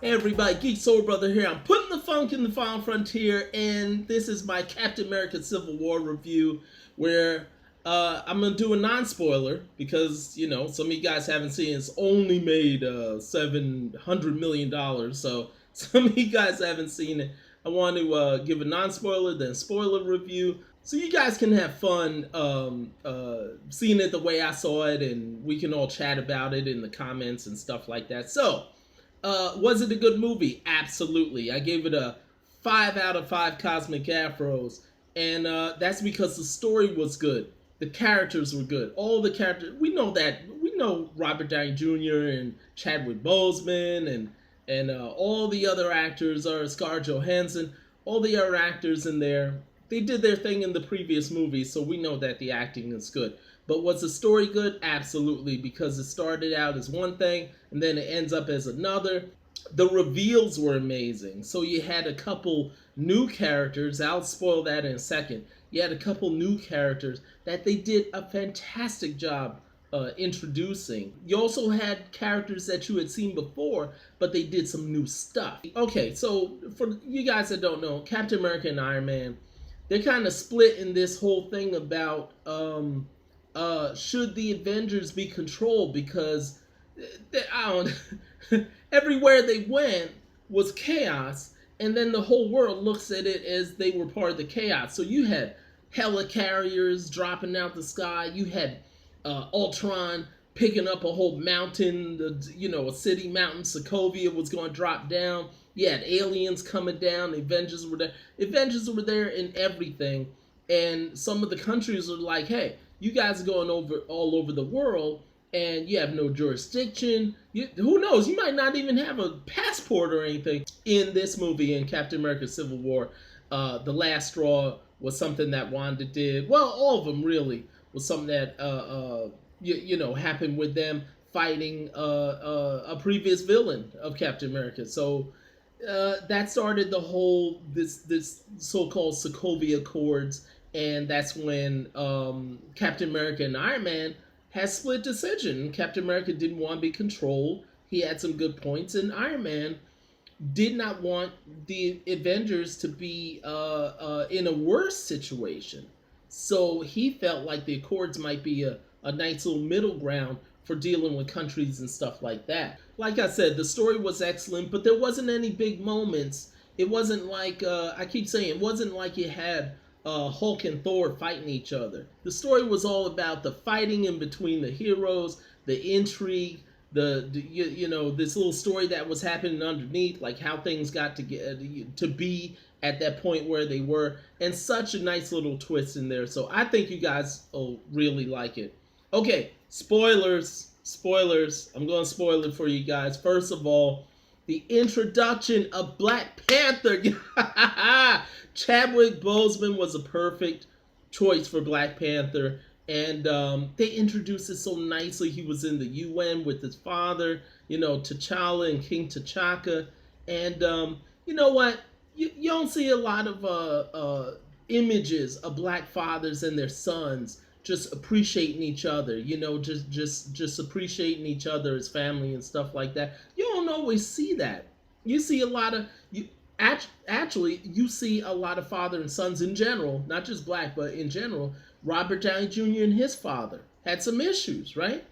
Hey everybody, Geek Soul Brother here. I'm putting the funk in the Final Frontier, and this is my Captain America Civil War review, where I'm gonna do a non-spoiler because some of you guys haven't seen it. It's only made $700 million, so some of you guys haven't seen it. I want to give a non-spoiler, then spoiler review, so you guys can have fun seeing it the way I saw it, and we can all chat about it in the comments and stuff like that. So. Was it a good movie? Absolutely. I gave it a 5 out of 5 cosmic afros, and that's because the story was good. The characters were good. All the characters, we know that. We know Robert Downey Jr. and Chadwick Boseman and all the other actors are Scarlett Johansson. All the other actors in there, they did their thing in the previous movie, so we know that the acting is good. But was the story good? Absolutely, because it started out as one thing and then it ends up as another. The reveals were amazing. So you had a couple new characters. I'll spoil that in a second. You had a couple new characters that they did a fantastic job introducing. You also had characters that you had seen before, but they did some new stuff. Okay, so for you guys that don't know, Captain America and Iron Man, they're kind of split in this whole thing about should the Avengers be controlled, because I don't everywhere they went was chaos, and then the whole world looks at it as they were part of the chaos. So you had helicarriers dropping out the sky, you had Ultron picking up a whole mountain, a city mountain, Sokovia was going to drop down. You had aliens coming down, the Avengers were there. Avengers were there in everything, and some of the countries are like, hey, you guys are going over all over the world and you have no jurisdiction. Who knows? You might not even have a passport or anything. In this movie, in Captain America Civil War, the last straw was something that Wanda did. Well, all of them really was something that happened with them fighting a previous villain of Captain America. So that started the whole this so-called Sokovia Accords, and that's when Captain America and Iron Man had split decision. Captain America didn't want to be controlled. He had some good points, and Iron Man did not want the Avengers to be in a worse situation. So he felt like the Accords might be a nice little middle ground for dealing with countries and stuff like that. Like I said, the story was excellent, but there wasn't any big moments. It wasn't like, I keep saying, it wasn't like you had Hulk and Thor fighting each other. The story was all about the fighting in between the heroes, the intrigue, this little story that was happening underneath, like how things got to get to be at that point where they were, and such a nice little twist in there. So I think you guys will really like it. Okay, spoilers. I'm going to spoil it for you guys. First of all, the introduction of Black Panther. Chadwick Boseman was a perfect choice for Black Panther, and they introduced it so nicely. He was in the UN with his father, T'Challa and King T'Chaka, and you know what? You don't see a lot of images of black fathers and their sons just appreciating each other, just appreciating each other as family and stuff like that. You don't always see that. You see a lot of actually you see a lot of father and sons in general, not just black, but in general. Robert Downey Jr. and his father had some issues, right?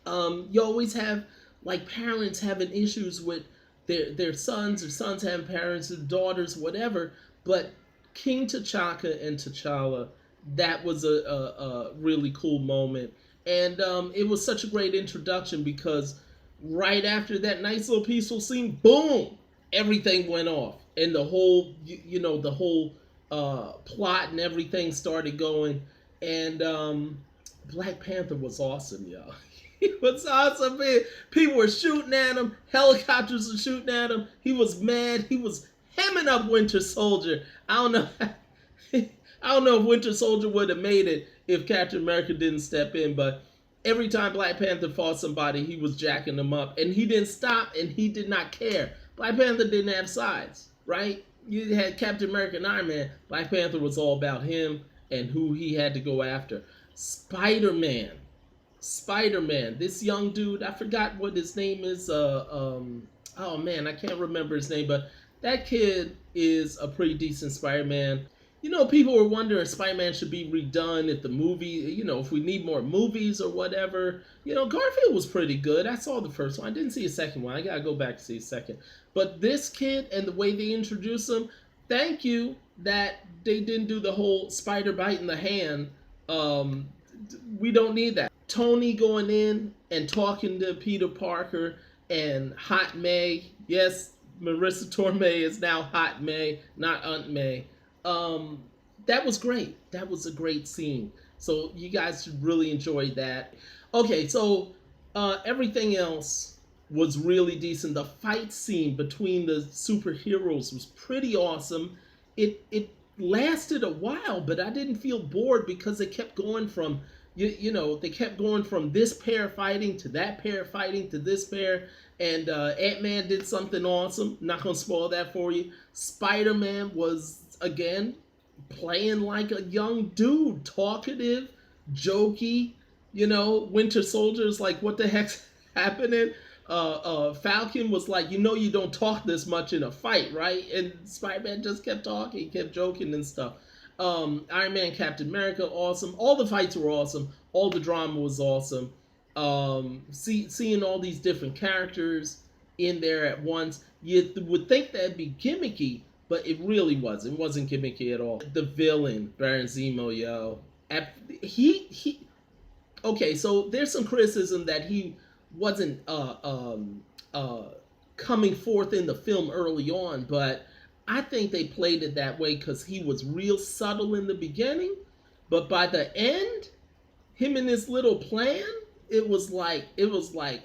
You always have like parents having issues with their sons, or sons having parents, or daughters, whatever. But King T'Chaka and T'Challa, that was a really cool moment, and it was such a great introduction, because right after that nice little peaceful scene, boom, everything went off, and the whole the whole plot and everything started going, and Black Panther was awesome, y'all. He was awesome, man. People were shooting at him, helicopters were shooting at him. He was mad. He was hemming up Winter Soldier. I don't know. I don't know if Winter Soldier would have made it if Captain America didn't step in, but every time Black Panther fought somebody, he was jacking them up, and he didn't stop, and he did not care. Black Panther didn't have sides, right? You had Captain America and Iron Man. Black Panther was all about him and who he had to go after. Spider-Man, this young dude, I forgot what his name is. Oh man, I can't remember his name, but that kid is a pretty decent Spider-Man. You know, people were wondering if Spider-Man should be redone, if the movie, you know, if we need more movies or whatever. You know, Garfield was pretty good. I saw the first one. I didn't see a second one. I gotta go back to see a second. But this kid and the way they introduced him, thank you that they didn't do the whole spider bite in the hand. Um, we don't need that. Tony going in and talking to Peter Parker and Hot May. Yes, Marissa Tomei is now Hot May, not Aunt May. Um, that was great. That was a great scene. So you guys should really enjoy that. Okay, so everything else was really decent. The fight scene between the superheroes was pretty awesome. It lasted a while, but I didn't feel bored because they kept going from they kept going from this pair fighting to that pair fighting to this pair, and Ant-Man did something awesome. Not gonna spoil that for you. Spider-Man was again playing like a young dude, talkative, jokey. Winter Soldier's like, what the heck's happening? Falcon was like, you don't talk this much in a fight, right? And Spider-Man just kept talking, kept joking and stuff. Iron Man, Captain America, awesome. All the fights were awesome. All the drama was awesome. Seeing all these different characters in there at once, you would think that'd be gimmicky, but it really wasn't. It wasn't gimmicky at all. The villain, Baron Zemo, yo. He okay, so there's some criticism that he wasn't coming forth in the film early on, but I think they played it that way because he was real subtle in the beginning, but by the end, him and his little plan, it was like,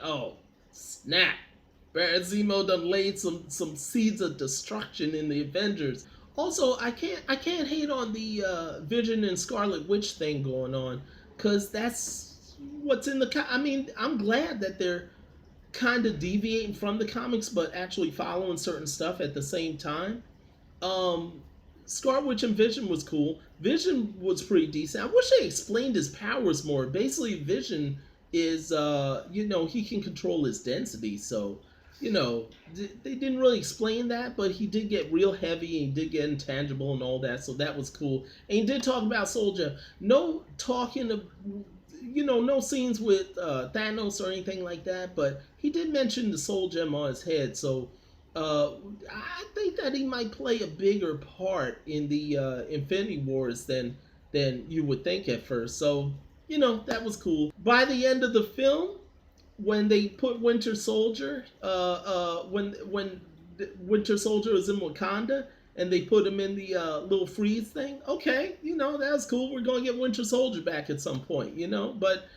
oh snap, Baron Zemo done laid some seeds of destruction in the Avengers. Also, I can't hate on the Vision and Scarlet Witch thing going on, because that's what's in the. I mean, I'm glad that they're kind of deviating from the comics, but actually following certain stuff at the same time. Um, Scarlet Witch and Vision was cool. Vision was pretty decent. I wish they explained his powers more. Basically, Vision is, he can control his density. So, they didn't really explain that, but he did get real heavy and he did get intangible and all that. So that was cool. And he did talk about Soldier. No talking of, no scenes with Thanos or anything like that, but he did mention the soul gem on his head. So I think that he might play a bigger part in the Infinity Wars than you would think at first. So that was cool. By the end of the film, when they put Winter Soldier, when Winter Soldier was in Wakanda, and they put him in the little freeze thing. Okay, that's cool. We're gonna get Winter Soldier back at some point, but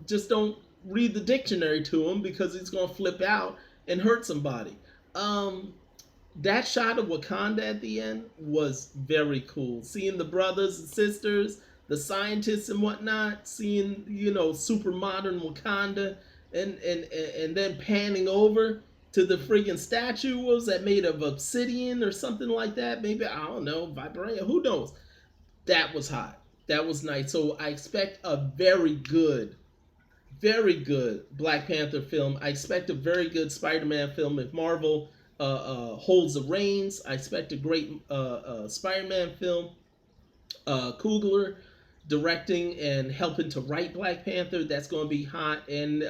just don't read the dictionary to him because he's gonna flip out and hurt somebody. That shot of Wakanda at the end was very cool. Seeing the brothers and sisters, the scientists and whatnot, seeing super modern Wakanda, and then panning over to the friggin' statue. Was that made of obsidian or something like that? Maybe, I don't know, vibranium. Who knows? That was hot. That was nice. So I expect a very good Black Panther film. I expect a very good Spider-Man film. If Marvel holds the reins, I expect a great Spider-Man film. Coogler directing and helping to write Black Panther. That's going to be hot. And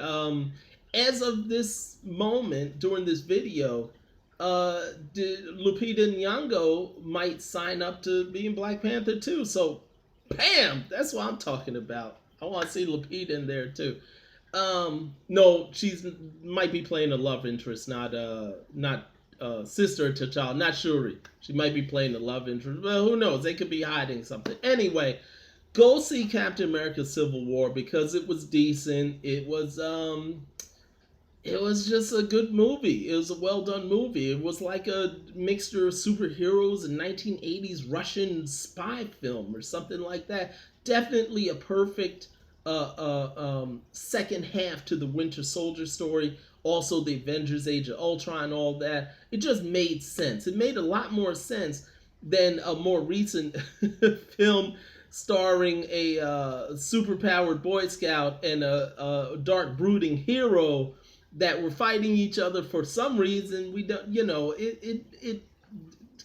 as of this moment, during this video, Lupita Nyong'o might sign up to be in Black Panther too. So, bam! That's what I'm talking about. I want to see Lupita in there too. No, she's might be playing a love interest, not sister to T'Challa, not Shuri. She might be playing a love interest. Well, who knows? They could be hiding something. Anyway, go see Captain America: Civil War because it was decent. It was just a good movie. It was a well done movie. It was like a mixture of superheroes and 1980s Russian spy film or something like that. Definitely a perfect second half to the Winter Soldier story. Also, the Avengers: Age of Ultron, all that. It just made sense. It made a lot more sense than a more recent film starring a superpowered Boy Scout and a dark brooding hero that were fighting each other for some reason. We don't, it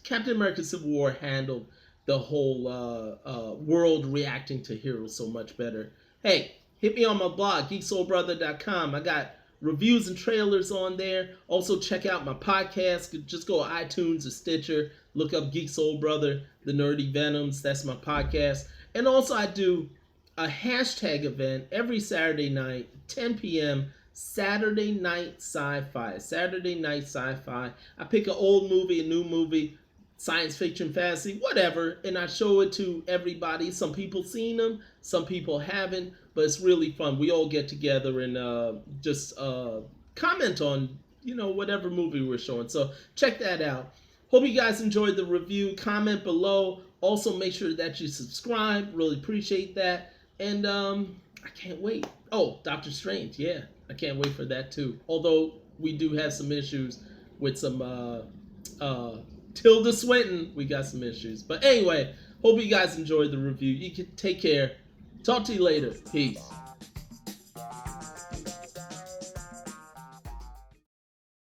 Captain America Civil War handled the whole world reacting to heroes so much better. Hey, hit me on my blog, geeksoulbrother.com. I got reviews and trailers on there. Also, check out my podcast. Just go to iTunes or Stitcher. Look up Geek Soul Brother, The Nerdy Venoms. That's my podcast. And also, I do a hashtag event every Saturday night, 10 p.m. Saturday Night Sci-Fi. Saturday Night Sci-Fi. I pick an old movie, a new movie, science fiction, fantasy, whatever, and I show it to everybody. Some people seen them, some people haven't, but it's really fun. We all get together and just comment on whatever movie we're showing. So check that out. Hope you guys enjoyed the review. Comment below. Also make sure that you subscribe. Really appreciate that. And I can't wait. Oh, Doctor Strange. Yeah, I can't wait for that too. Although we do have some issues with some Tilda Swinton, we got some issues. But anyway, hope you guys enjoyed the review. You can take care. Talk to you later. Peace.